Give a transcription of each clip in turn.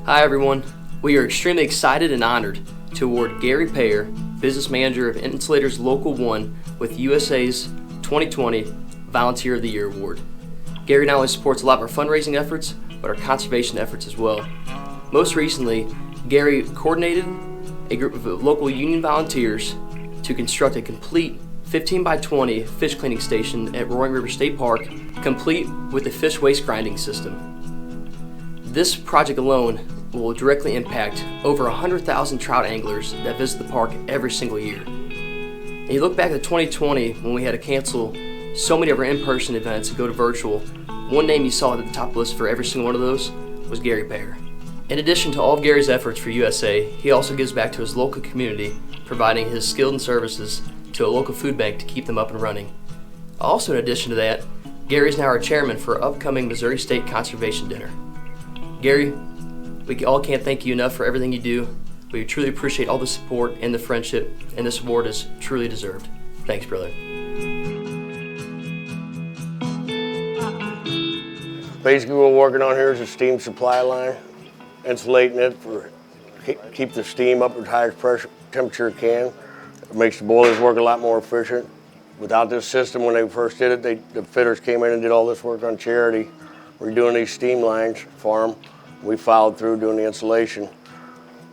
Hi everyone. We are extremely excited and honored to award Gary Payeur, Business Manager of Insulators Local 1 with USA's 2020 Volunteer of the Year Award. Gary not only supports a lot of our fundraising efforts, but our conservation efforts as well. Most recently, Gary coordinated a group of local union volunteers to construct a complete 15 by 20 fish cleaning station at Roaring River State Park, complete with a fish waste grinding system. This project alone will directly impact over 100,000 trout anglers that visit the park every single year. And you look back at 2020 when we had to cancel so many of our in-person events and go to virtual, one name you saw at the top of the list for every single one of those was Gary Payeur. In addition to all of Gary's efforts for USA, he also gives back to his local community, providing his skills and services to a local food bank to keep them up and running. Also in addition to that, Gary is now our chairman for our upcoming Missouri State Conservation Dinner. Gary, we all can't thank you enough for everything you do. We truly appreciate all the support and the friendship, and this award is truly deserved. Thanks, brother. Basically what we're working on here is a steam supply line, insulating it for keep the steam up at the highest pressure temperature it can. It makes the boilers work a lot more efficient. Without this system, when they first did it, the fitters came in and did all this work on charity. We're doing these steam lines for them. We followed through doing the insulation.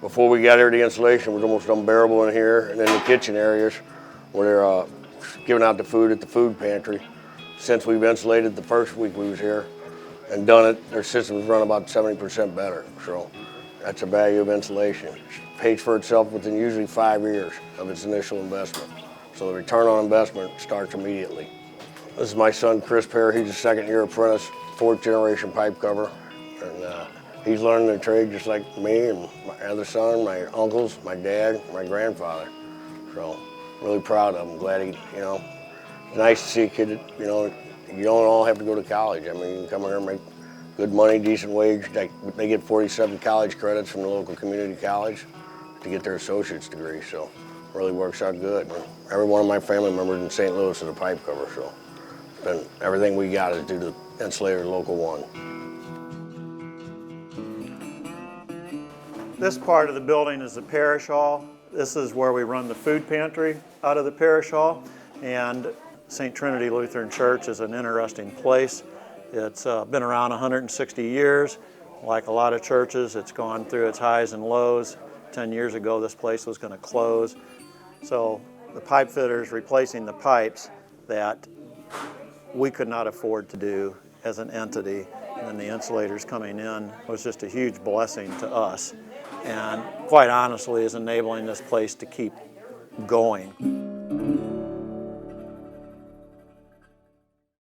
Before we got here, the insulation was almost unbearable in here and in the kitchen areas where they're giving out the food at the food pantry. Since we've insulated the first week we was here and done it, their systems run about 70% better. So that's the value of insulation. It pays for itself within usually 5 years of its initial investment. So the return on investment starts immediately. This is my son, Chris Payeur. He's a second-year apprentice, fourth-generation pipe cover. And he's learning the trade just like me and my other son, my uncles, my dad, my grandfather. So I'm really proud of him. Glad he, it's nice to see a kid that, you don't all have to go to college. I mean, you can come here and make good money, decent wage. They get 47 college credits from the local community college to get their associate's degree. So it really works out good. And every one of my family members in St. Louis is a pipe cover. So and everything we got is due to Insulators Local 1. This part of the building is the parish hall. This is where we run the food pantry out of the parish hall. And St. Trinity Lutheran Church is an interesting place. It's been around 160 years. Like a lot of churches, it's gone through its highs and lows. 10 years ago, this place was going to close. So the pipe fitters replacing the pipes that we could not afford to do as an entity, and the insulators coming in was just a huge blessing to us, and quite honestly is enabling this place to keep going.